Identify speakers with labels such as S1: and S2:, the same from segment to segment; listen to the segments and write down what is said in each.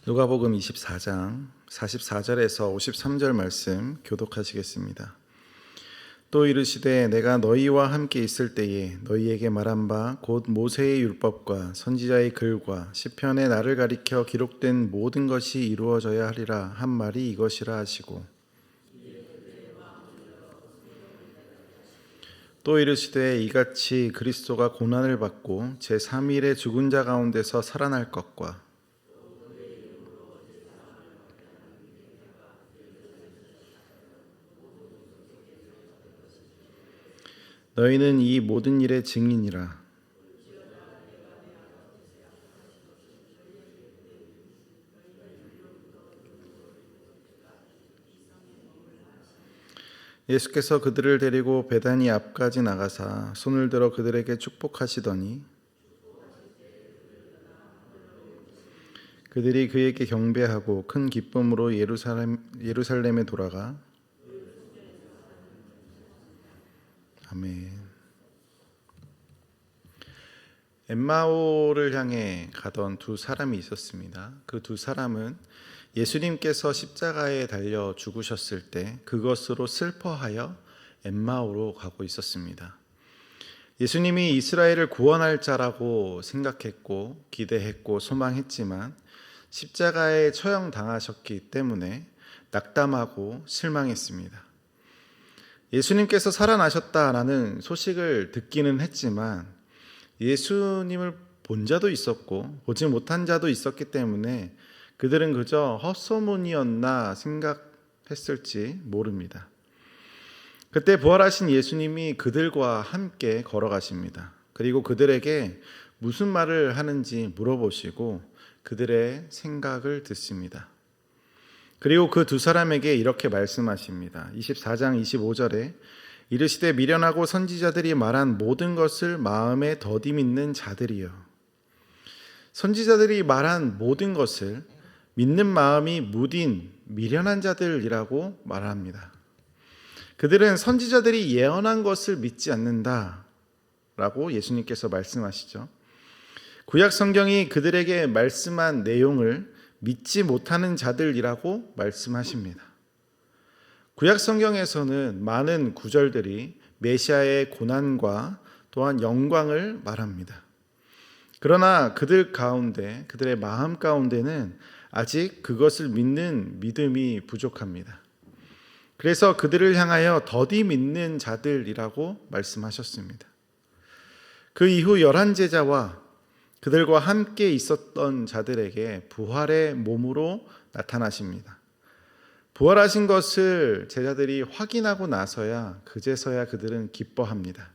S1: 누가복음 24장 44절에서 53절 말씀 교독하시겠습니다. 또 이르시되 내가 너희와 함께 있을 때에 너희에게 말한 바 곧 모세의 율법과 선지자의 글과 시편에 나를 가리켜 기록된 모든 것이 이루어져야 하리라 한 말이 이것이라 하시고, 또 이르시되 이같이 그리스도가 고난을 받고 제3일에 죽은 자 가운데서 살아날 것과 너희는 이 모든 일의 증인이라. 예수께서 그들을 데리고 베다니 앞까지 나가사 손을 들어 그들에게 축복하시더니 그들이 그에게 경배하고 큰 기쁨으로 예루살렘에 돌아가. 아멘. 엠마오를 향해 가던 두 사람이 있었습니다. 그 두 사람은 예수님께서 십자가에 달려 죽으셨을 때 그것으로 슬퍼하여 엠마오로 가고 있었습니다. 예수님이 이스라엘을 구원할 자라고 생각했고 기대했고 소망했지만 십자가에 처형당하셨기 때문에 낙담하고 실망했습니다. 예수님께서 살아나셨다라는 소식을 듣기는 했지만 예수님을 본 자도 있었고 보지 못한 자도 있었기 때문에 그들은 그저 헛소문이었나 생각했을지 모릅니다. 그때 부활하신 예수님이 그들과 함께 걸어가십니다. 그리고 그들에게 무슨 말을 하는지 물어보시고 그들의 생각을 듣습니다. 그리고 그 두 사람에게 이렇게 말씀하십니다. 24장 25절에 이르시되 미련하고 선지자들이 말한 모든 것을 마음에 더디 믿는 자들이여. 선지자들이 말한 모든 것을 믿는 마음이 무딘 미련한 자들이라고 말합니다. 그들은 선지자들이 예언한 것을 믿지 않는다라고 예수님께서 말씀하시죠. 구약 성경이 그들에게 말씀한 내용을 믿지 못하는 자들이라고 말씀하십니다. 구약 성경에서는 많은 구절들이 메시아의 고난과 또한 영광을 말합니다. 그러나 그들의 마음 가운데는 아직 그것을 믿는 믿음이 부족합니다. 그래서 그들을 향하여 더디 믿는 자들이라고 말씀하셨습니다. 그 이후 11제자와 그들과 함께 있었던 자들에게 부활의 몸으로 나타나십니다. 부활하신 것을 제자들이 확인하고 나서야 그제서야 그들은 기뻐합니다.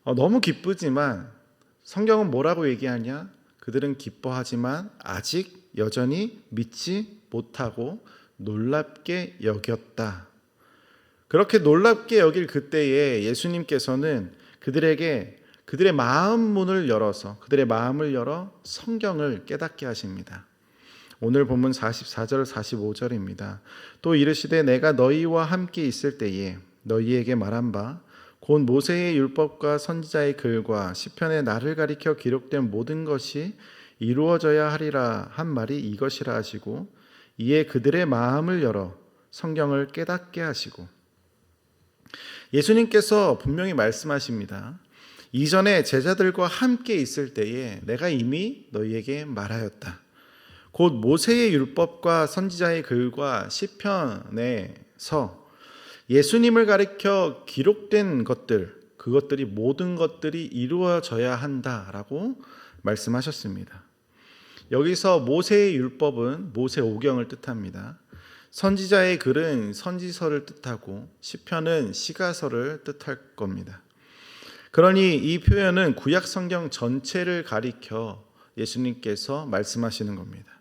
S1: 너무 기쁘지만 성경은 뭐라고 얘기하냐? 그들은 기뻐하지만 아직 여전히 믿지 못하고 놀랍게 여겼다. 그렇게 놀랍게 여길 그때에 예수님께서는 그들에게 그들의 마음을 열어 성경을 깨닫게 하십니다. 오늘 본문 44절 45절입니다. 또 이르시되 내가 너희와 함께 있을 때에 너희에게 말한 바 곧 모세의 율법과 선지자의 글과 시편에 나를 가리켜 기록된 모든 것이 이루어져야 하리라 한 말이 이것이라 하시고 이에 그들의 마음을 열어 성경을 깨닫게 하시고. 예수님께서 분명히 말씀하십니다. 이전에 제자들과 함께 있을 때에 내가 이미 너희에게 말하였다. 곧 모세의 율법과 선지자의 글과 시편에서 예수님을 가리켜 기록된 것들, 그것들이 모든 것들이 이루어져야 한다라고 말씀하셨습니다. 여기서 모세의 율법은 모세오경을 뜻합니다. 선지자의 글은 선지서를 뜻하고 시편은 시가서를 뜻할 겁니다. 그러니 이 표현은 구약 성경 전체를 가리켜 예수님께서 말씀하시는 겁니다.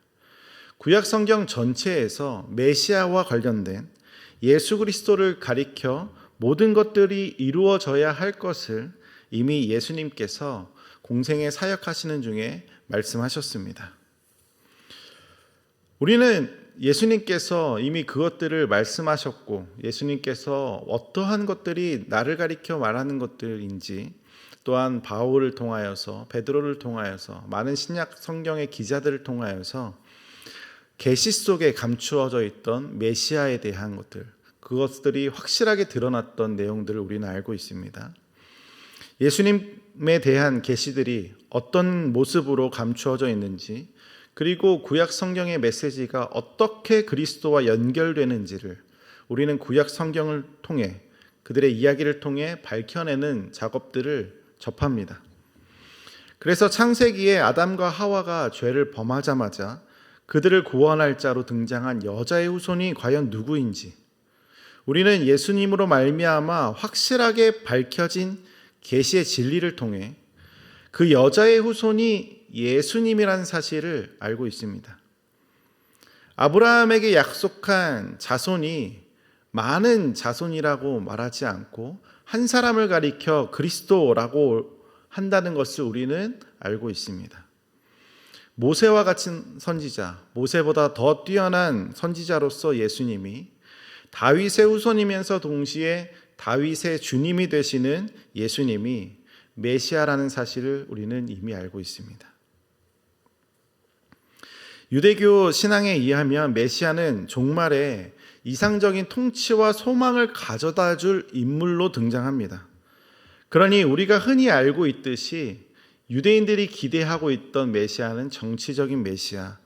S1: 구약 성경 전체에서 메시아와 관련된 예수 그리스도를 가리켜 모든 것들이 이루어져야 할 것을 이미 예수님께서 공생에 사역하시는 중에 말씀하셨습니다. 우리는 예수님께서 이미 그것들을 말씀하셨고 예수님께서 어떠한 것들이 나를 가리켜 말하는 것들인지 또한 바울을 통하여서 베드로를 통하여서 많은 신약 성경의 기자들을 통하여서 계시 속에 감추어져 있던 메시아에 대한 것들, 그것들이 확실하게 드러났던 내용들을 우리는 알고 있습니다. 예수님에 대한 계시들이 어떤 모습으로 감추어져 있는지, 그리고 구약 성경의 메시지가 어떻게 그리스도와 연결되는지를 우리는 구약 성경을 통해, 그들의 이야기를 통해 밝혀내는 작업들을 접합니다. 그래서 창세기에 아담과 하와가 죄를 범하자마자 그들을 구원할 자로 등장한 여자의 후손이 과연 누구인지, 우리는 예수님으로 말미암아 확실하게 밝혀진 계시의 진리를 통해 그 여자의 후손이 예수님이라는 사실을 알고 있습니다. 아브라함에게 약속한 자손이 많은 자손이라고 말하지 않고 한 사람을 가리켜 그리스도라고 한다는 것을 우리는 알고 있습니다. 모세와 같은 선지자, 모세보다 더 뛰어난 선지자로서 예수님이 다윗의 후손이면서 동시에 다윗의 주님이 되시는 예수님이 메시아라는 사실을 우리는 이미 알고 있습니다. 유대교 신앙에 의하면 메시아는 종말에 이상적인 통치와 소망을 가져다 줄 인물로 등장합니다. 그러니 우리가 흔히 알고 있듯이 유대인들이 기대하고 있던 메시아는 정치적인 메시아,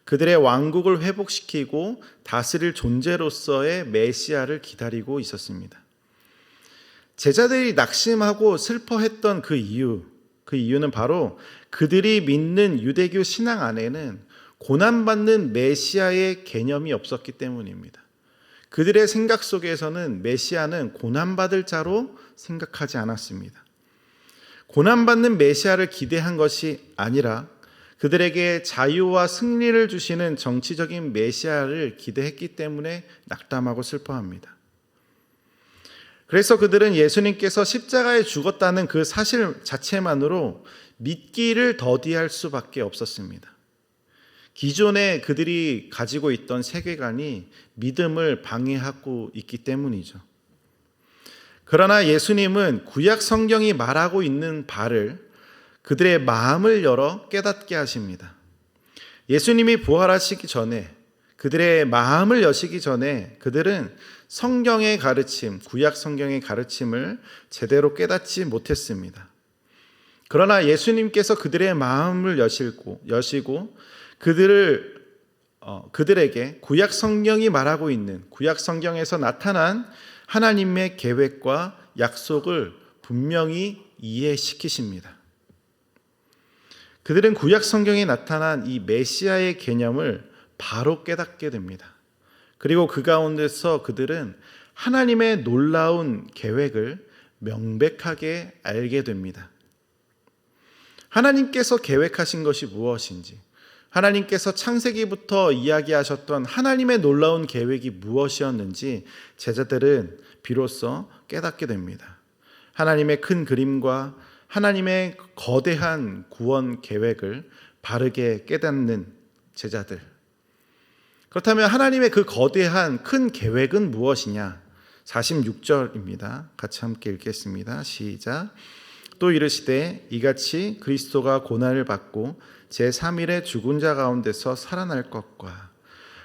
S1: 그들의 왕국을 회복시키고 다스릴 존재로서의 메시아를 기다리고 있었습니다. 제자들이 낙심하고 슬퍼했던 그 이유는 바로 그들이 믿는 유대교 신앙 안에는 고난받는 메시아의 개념이 없었기 때문입니다. 그들의 생각 속에서는 메시아는 고난받을 자로 생각하지 않았습니다. 고난받는 메시아를 기대한 것이 아니라 그들에게 자유와 승리를 주시는 정치적인 메시아를 기대했기 때문에 낙담하고 슬퍼합니다. 그래서 그들은 예수님께서 십자가에 죽었다는 그 사실 자체만으로 믿기를 더디할 수밖에 없었습니다. 기존에 그들이 가지고 있던 세계관이 믿음을 방해하고 있기 때문이죠. 그러나 예수님은 구약 성경이 말하고 있는 바를 그들의 마음을 열어 깨닫게 하십니다. 예수님이 부활하시기 전에, 그들의 마음을 여시기 전에 그들은 성경의 가르침, 구약 성경의 가르침을 제대로 깨닫지 못했습니다. 그러나 예수님께서 그들의 마음을 여시고 그들에게 구약 성경이 말하고 있는, 구약 성경에서 나타난 하나님의 계획과 약속을 분명히 이해시키십니다. 그들은 구약 성경에 나타난 이 메시아의 개념을 바로 깨닫게 됩니다. 그리고 그 가운데서 그들은 하나님의 놀라운 계획을 명백하게 알게 됩니다. 하나님께서 계획하신 것이 무엇인지, 하나님께서 창세기부터 이야기하셨던 하나님의 놀라운 계획이 무엇이었는지 제자들은 비로소 깨닫게 됩니다. 하나님의 큰 그림과 하나님의 거대한 구원 계획을 바르게 깨닫는 제자들. 그렇다면 하나님의 그 거대한 큰 계획은 무엇이냐? 46절입니다. 같이 함께 읽겠습니다. 시작. 또 이르시되 이같이 그리스도가 고난을 받고 제3일에 죽은 자 가운데서 살아날 것과,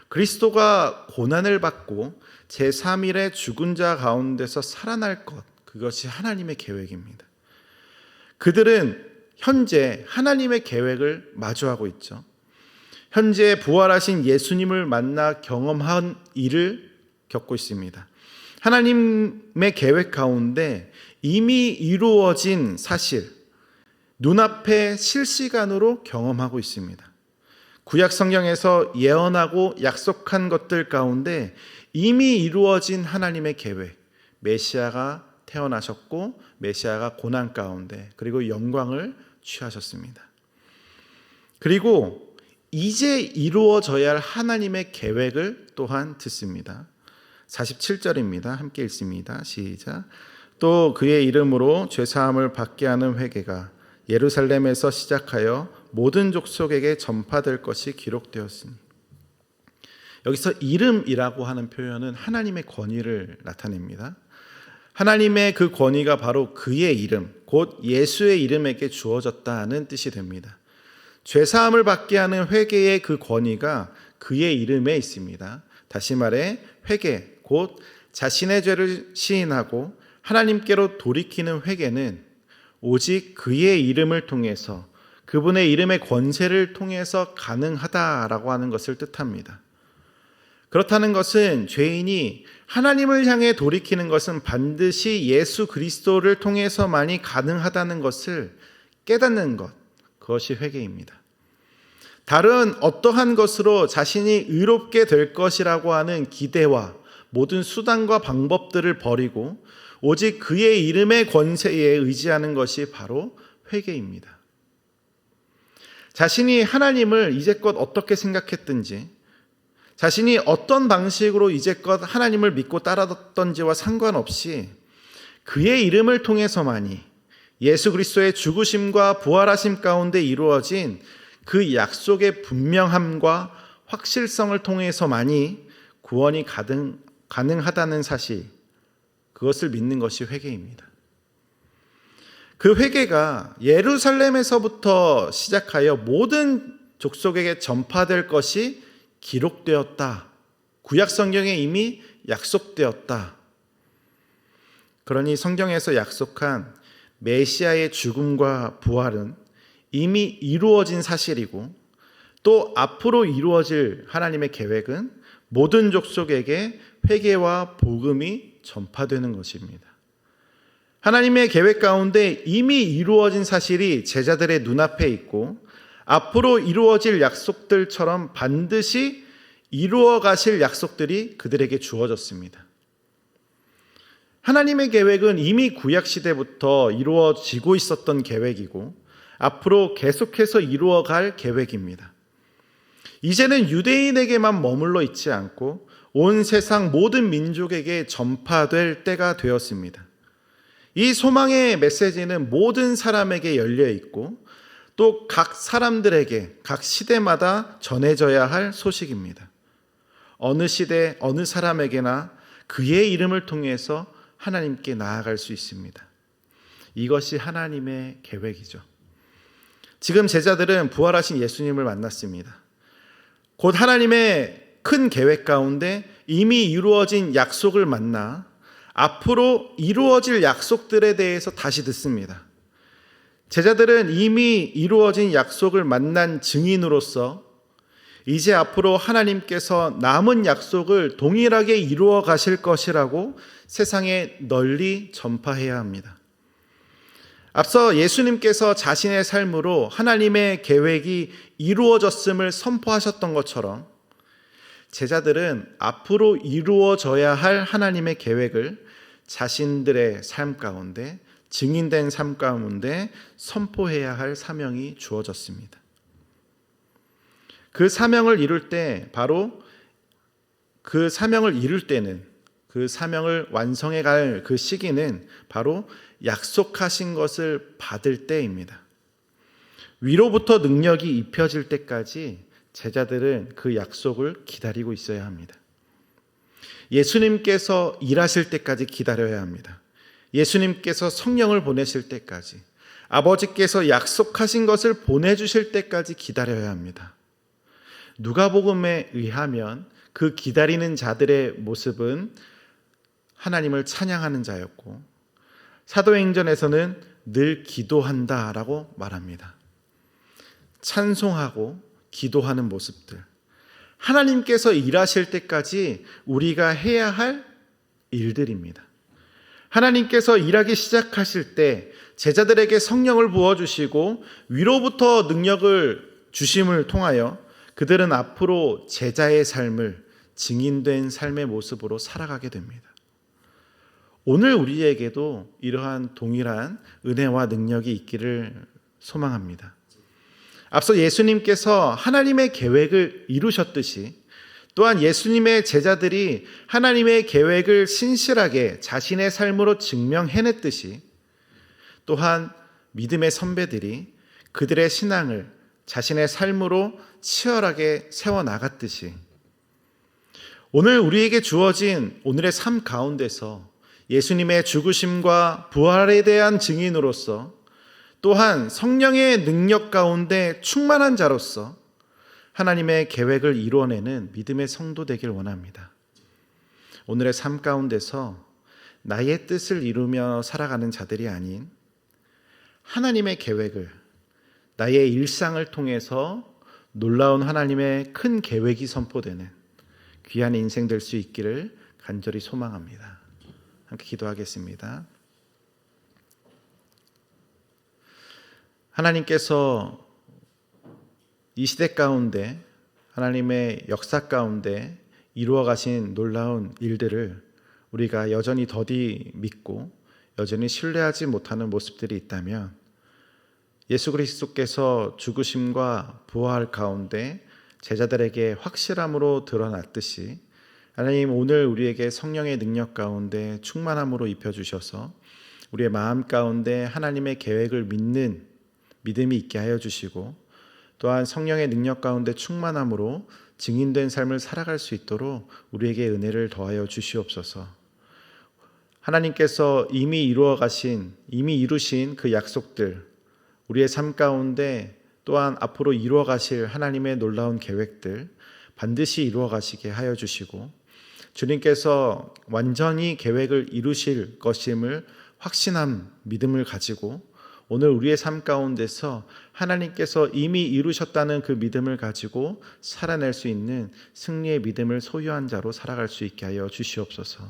S1: 그리스도가 고난을 받고 제3일에 죽은 자 가운데서 살아날 것, 그것이 하나님의 계획입니다. 그들은 현재 하나님의 계획을 마주하고 있죠. 현재 부활하신 예수님을 만나 경험한 일을 겪고 있습니다. 하나님의 계획 가운데 이미 이루어진 사실, 눈앞에 실시간으로 경험하고 있습니다. 구약 성경에서 예언하고 약속한 것들 가운데 이미 이루어진 하나님의 계획, 메시아가 태어나셨고 메시아가 고난 가운데 그리고 영광을 취하셨습니다. 그리고 이제 이루어져야 할 하나님의 계획을 또한 듣습니다. 47절입니다. 함께 읽습니다. 시작. 또 그의 이름으로 죄사함을 받게 하는 회개가 예루살렘에서 시작하여 모든 족속에게 전파될 것이 기록되었으니. 여기서 이름이라고 하는 표현은 하나님의 권위를 나타냅니다. 하나님의 그 권위가 바로 그의 이름, 곧 예수의 이름에게 주어졌다는 뜻이 됩니다. 죄사함을 받게 하는 회개의 그 권위가 그의 이름에 있습니다. 다시 말해 회개, 곧 자신의 죄를 시인하고 하나님께로 돌이키는 회개는 오직 그의 이름을 통해서, 그분의 이름의 권세를 통해서 가능하다라고 하는 것을 뜻합니다. 그렇다는 것은 죄인이 하나님을 향해 돌이키는 것은 반드시 예수 그리스도를 통해서만이 가능하다는 것을 깨닫는 것, 그것이 회개입니다. 다른 어떠한 것으로 자신이 의롭게 될 것이라고 하는 기대와 모든 수단과 방법들을 버리고 오직 그의 이름의 권세에 의지하는 것이 바로 회개입니다. 자신이 하나님을 이제껏 어떻게 생각했든지, 자신이 어떤 방식으로 이제껏 하나님을 믿고 따랐던지와 상관없이 그의 이름을 통해서만이, 예수 그리스도의 죽으심과 부활하심 가운데 이루어진 그 약속의 분명함과 확실성을 통해서만이 구원이 가능하다는 사실, 그것을 믿는 것이 회개입니다. 그 회개가 예루살렘에서부터 시작하여 모든 족속에게 전파될 것이 기록되었다. 구약 성경에 이미 약속되었다. 그러니 성경에서 약속한 메시아의 죽음과 부활은 이미 이루어진 사실이고, 또 앞으로 이루어질 하나님의 계획은 모든 족속에게 회개와 복음이 전파되는 것입니다. 하나님의 계획 가운데 이미 이루어진 사실이 제자들의 눈앞에 있고, 앞으로 이루어질 약속들처럼 반드시 이루어 가실 약속들이 그들에게 주어졌습니다. 하나님의 계획은 이미 구약시대부터 이루어지고 있었던 계획이고 앞으로 계속해서 이루어갈 계획입니다. 이제는 유대인에게만 머물러 있지 않고 온 세상 모든 민족에게 전파될 때가 되었습니다. 이 소망의 메시지는 모든 사람에게 열려 있고 또 각 사람들에게 각 시대마다 전해져야 할 소식입니다. 어느 시대 어느 사람에게나 그의 이름을 통해서 하나님께 나아갈 수 있습니다. 이것이 하나님의 계획이죠. 지금 제자들은 부활하신 예수님을 만났습니다. 곧 하나님의 큰 계획 가운데 이미 이루어진 약속을 만나 앞으로 이루어질 약속들에 대해서 다시 듣습니다. 제자들은 이미 이루어진 약속을 만난 증인으로서 이제 앞으로 하나님께서 남은 약속을 동일하게 이루어 가실 것이라고 세상에 널리 전파해야 합니다. 앞서 예수님께서 자신의 삶으로 하나님의 계획이 이루어졌음을 선포하셨던 것처럼 제자들은 앞으로 이루어져야 할 하나님의 계획을 자신들의 삶 가운데, 증인된 삶 가운데 선포해야 할 사명이 주어졌습니다. 그 사명을 이룰 때, 바로 그 사명을 이룰 때는, 그 사명을 완성해 갈 그 시기는 바로 약속하신 것을 받을 때입니다. 위로부터 능력이 입혀질 때까지 제자들은 그 약속을 기다리고 있어야 합니다. 예수님께서 일하실 때까지 기다려야 합니다. 예수님께서 성령을 보내실 때까지, 아버지께서 약속하신 것을 보내주실 때까지 기다려야 합니다. 누가복음에 의하면 그 기다리는 자들의 모습은 하나님을 찬양하는 자였고, 사도행전에서는 늘 기도한다라고 말합니다. 찬송하고 기도하는 모습들, 하나님께서 일하실 때까지 우리가 해야 할 일들입니다. 하나님께서 일하기 시작하실 때 제자들에게 성령을 부어주시고 위로부터 능력을 주심을 통하여 그들은 앞으로 제자의 삶을, 증인된 삶의 모습으로 살아가게 됩니다. 오늘 우리에게도 이러한 동일한 은혜와 능력이 있기를 소망합니다. 앞서 예수님께서 하나님의 계획을 이루셨듯이 또한 예수님의 제자들이 하나님의 계획을 신실하게 자신의 삶으로 증명해냈듯이 또한 믿음의 선배들이 그들의 신앙을 자신의 삶으로 치열하게 세워나갔듯이 오늘 우리에게 주어진 오늘의 삶 가운데서 예수님의 죽으심과 부활에 대한 증인으로서 또한 성령의 능력 가운데 충만한 자로서 하나님의 계획을 이루어내는 믿음의 성도 되길 원합니다. 오늘의 삶 가운데서 나의 뜻을 이루며 살아가는 자들이 아닌 하나님의 계획을, 나의 일상을 통해서 놀라운 하나님의 큰 계획이 선포되는 귀한 인생 될 수 있기를 간절히 소망합니다. 함께 기도하겠습니다. 하나님께서 이 시대 가운데 하나님의 역사 가운데 이루어 가신 놀라운 일들을 우리가 여전히 더디 믿고 여전히 신뢰하지 못하는 모습들이 있다면 예수 그리스도께서 죽으심과 부활 가운데 제자들에게 확실함으로 드러났듯이 하나님 오늘 우리에게 성령의 능력 가운데 충만함으로 입혀주셔서 우리의 마음 가운데 하나님의 계획을 믿는 믿음이 있게 하여 주시고 또한 성령의 능력 가운데 충만함으로 증인된 삶을 살아갈 수 있도록 우리에게 은혜를 더하여 주시옵소서. 하나님께서 이미 이루신 그 약속들, 우리의 삶 가운데 또한 앞으로 이루어 가실 하나님의 놀라운 계획들 반드시 이루어 가시게 하여 주시고 주님께서 완전히 계획을 이루실 것임을 확신한 믿음을 가지고 오늘 우리의 삶 가운데서 하나님께서 이미 이루셨다는 그 믿음을 가지고 살아낼 수 있는 승리의 믿음을 소유한 자로 살아갈 수 있게 하여 주시옵소서.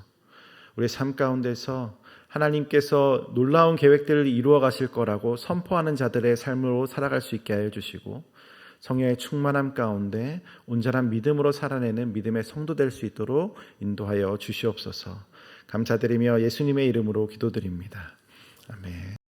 S1: 우리의 삶 가운데서 하나님께서 놀라운 계획들을 이루어 가실 거라고 선포하는 자들의 삶으로 살아갈 수 있게 하여 주시고 성령의 충만함 가운데 온전한 믿음으로 살아내는 믿음의 성도 될 수 있도록 인도하여 주시옵소서. 감사드리며 예수님의 이름으로 기도드립니다. 아멘.